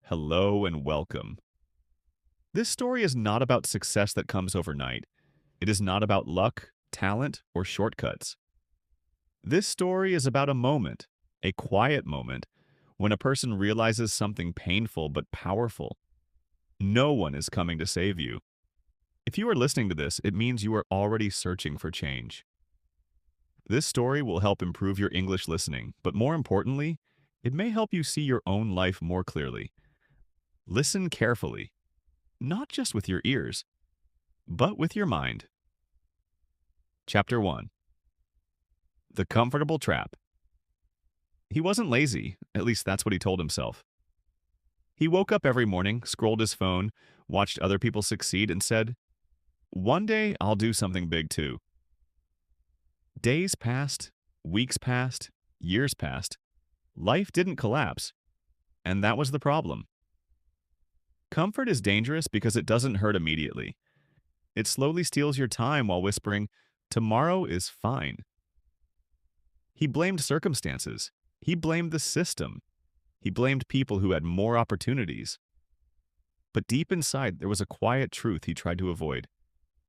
Hello and welcome. This story is not about success that comes overnight. It is not about luck, talent, or shortcuts. This story is about a moment, a quiet moment, when a person realizes something painful but powerful. No one is coming to save you. If you are listening to this, it means you are already searching for change. This story will help improve your English listening, but more importantly, it may help you see your own life more clearly. Listen carefully, not just with your ears, but with your mind. Chapter 1. The Comfortable Trap. He wasn't lazy, at least that's what he told himself. He woke up every morning, scrolled his phone, watched other people succeed, and said, "One day I'll do something big too." Days passed, weeks passed, years passed. Life didn't collapse, and that was the problem. Comfort is dangerous because it doesn't hurt immediately. It slowly steals your time while whispering, "Tomorrow is fine." He blamed circumstances. He blamed the system. He blamed people who had more opportunities. But deep inside, there was a quiet truth he tried to avoid.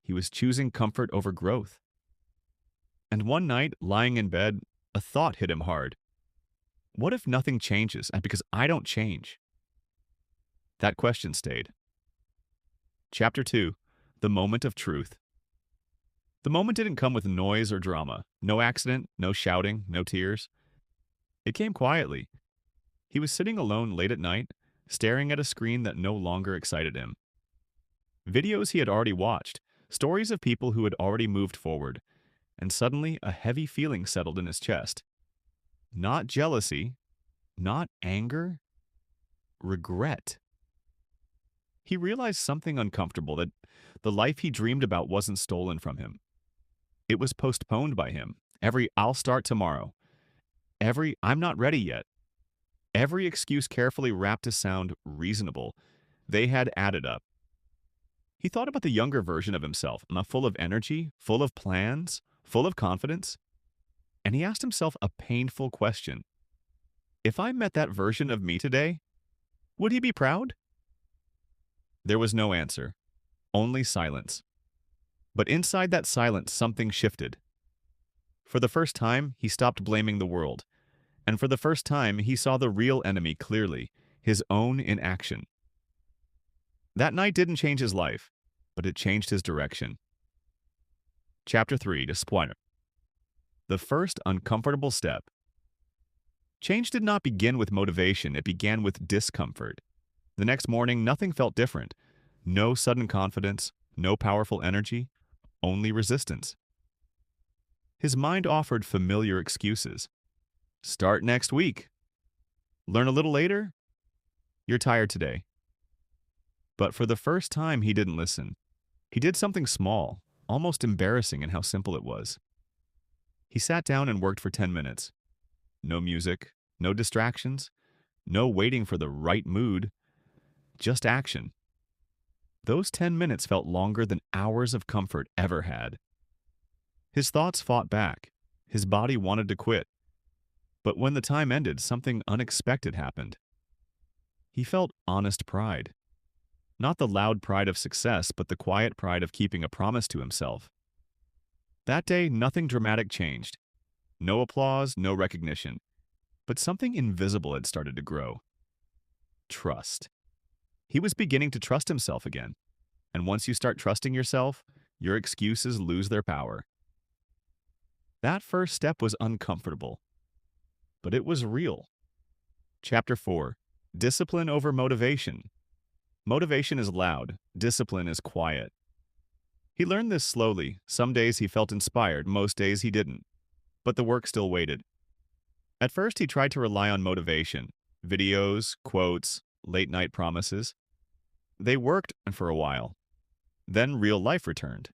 He was choosing comfort over growth. And one night, lying in bed, a thought hit him hard. What if nothing changes and because I don't change? That question stayed. Chapter 2. The Moment of Truth. The moment didn't come with noise or drama. No accident, no shouting, no tears. It came quietly. He was sitting alone late at night, staring at a screen that no longer excited him. Videos he had already watched, stories of people who had already moved forward, and suddenly a heavy feeling settled in his chest. Not jealousy, not anger, regret. He realized something uncomfortable, that the life he dreamed about wasn't stolen from him. It was postponed by him. Every "I'll start tomorrow." Every "I'm not ready yet." Every excuse carefully wrapped to sound reasonable. They had added up. He thought about the younger version of himself, full of energy, full of plans, full of confidence. And he asked himself a painful question. If I met that version of me today, would he be proud? There was no answer, only silence. But inside that silence, something shifted. For the first time, he stopped blaming the world. And for the first time, he saw the real enemy clearly, his own in action. That night didn't change his life, but it changed his direction. Chapter 3. Disappointment. The first uncomfortable step. Change did not begin with motivation, it began with discomfort. The next morning, nothing felt different. No sudden confidence, no powerful energy, only resistance. His mind offered familiar excuses. Start next week. Learn a little later. You're tired today. But for the first time, he didn't listen. He did something small, almost embarrassing in how simple it was. He sat down and worked for 10 minutes. No music, no distractions, no waiting for the right mood, just action. Those 10 minutes felt longer than hours of comfort ever had. His thoughts fought back. His body wanted to quit. But when the time ended, something unexpected happened. He felt honest pride. Not the loud pride of success, but the quiet pride of keeping a promise to himself. That day, nothing dramatic changed. No applause, no recognition. But something invisible had started to grow. Trust. He was beginning to trust himself again. And once you start trusting yourself, your excuses lose their power. That first step was uncomfortable, but it was real. Chapter 4. Discipline over motivation. Motivation is loud, discipline is quiet. He learned this slowly. Some days he felt inspired, most days he didn't. But the work still waited. At first he tried to rely on motivation. Videos, quotes, late-night promises. They worked for a while. Then real life returned.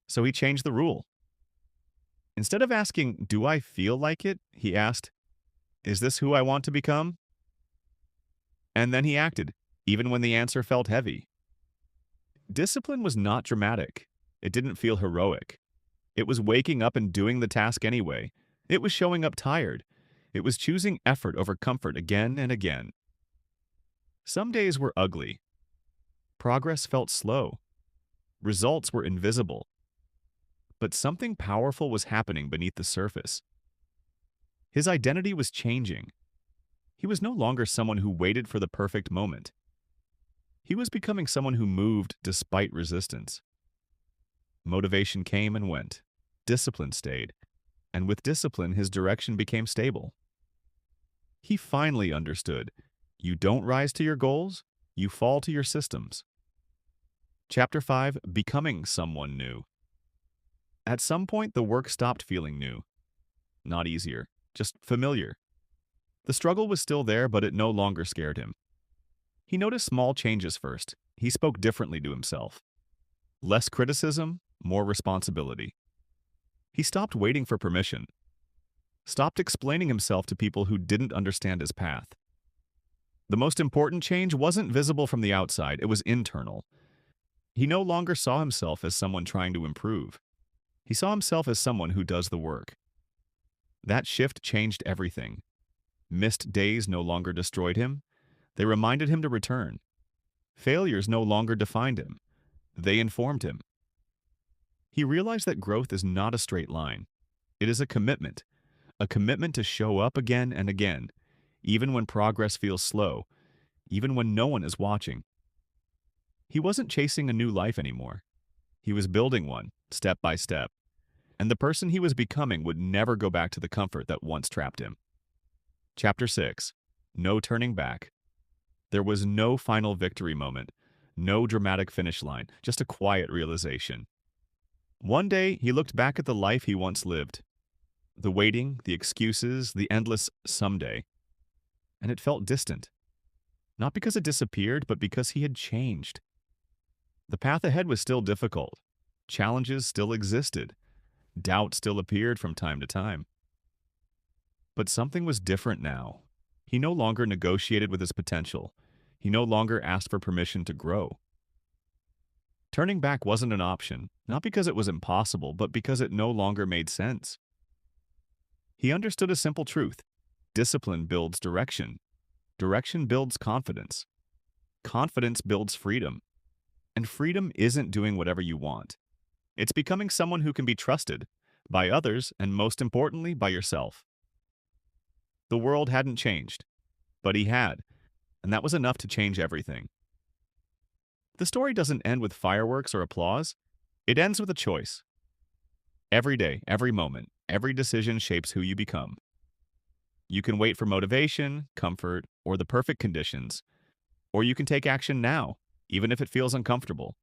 So he changed the rule. Instead of asking, "Do I feel like it?" he asked, "Is this who I want to become?" And then he acted, even when the answer felt heavy. Discipline was not dramatic. It didn't feel heroic. It was waking up and doing the task anyway. It was showing up tired. It was choosing effort over comfort again and again. Some days were ugly. Progress felt slow. Results were invisible. But something powerful was happening beneath the surface. His identity was changing. He was no longer someone who waited for the perfect moment. He was becoming someone who moved despite resistance. Motivation came and went. Discipline stayed. And with discipline, his direction became stable. He finally understood. You don't rise to your goals, you fall to your systems. Chapter 5, Becoming Someone New. At some point, the work stopped feeling new. Not easier, just familiar. The struggle was still there, but it no longer scared him. He noticed small changes first. He spoke differently to himself. Less criticism, more responsibility. He stopped waiting for permission. Stopped explaining himself to people who didn't understand his path. The most important change wasn't visible from the outside, it was internal. He no longer saw himself as someone trying to improve. He saw himself as someone who does the work. That shift changed everything. Missed days no longer destroyed him. They reminded him to return. Failures no longer defined him. They informed him. He realized that growth is not a straight line. It is a commitment to show up again and again, even when progress feels slow, even when no one is watching. He wasn't chasing a new life anymore. He was building one, step by step. And the person he was becoming would never go back to the comfort that once trapped him. Chapter 6. No turning back. There was no final victory moment, no dramatic finish line, just a quiet realization. One day, he looked back at the life he once lived. The waiting, the excuses, the endless someday. And it felt distant. Not because it disappeared, but because he had changed. The path ahead was still difficult. Challenges still existed. Doubt still appeared from time to time. But something was different now. He no longer negotiated with his potential. He no longer asked for permission to grow. Turning back wasn't an option, not because it was impossible, but because it no longer made sense. He understood a simple truth. Discipline builds direction. Direction builds confidence. Confidence builds freedom. And freedom isn't doing whatever you want. It's becoming someone who can be trusted by others and, most importantly, by yourself. The world hadn't changed, but he had, and that was enough to change everything. The story doesn't end with fireworks or applause. It ends with a choice. Every day, every moment, every decision shapes who you become. You can wait for motivation, comfort, or the perfect conditions, or you can take action now, even if it feels uncomfortable.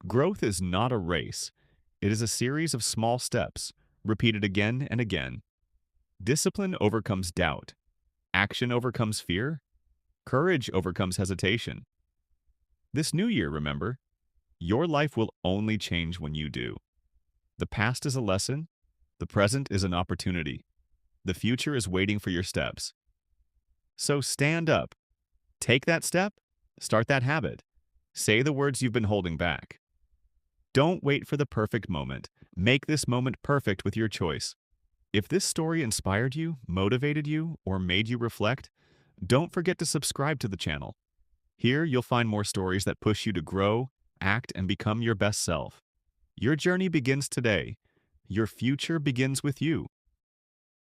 Growth is not a race. It is a series of small steps, repeated again and again. Discipline overcomes doubt. Action overcomes fear. Courage overcomes hesitation. This new year, remember, your life will only change when you do. The past is a lesson. The present is an opportunity. The future is waiting for your steps. So stand up. Take that step. Start that habit. Say the words you've been holding back. Don't wait for the perfect moment. Make this moment perfect with your choice. If this story inspired you, motivated you, or made you reflect, don't forget to subscribe to the channel. Here you'll find more stories that push you to grow, act, and become your best self. Your journey begins today. Your future begins with you.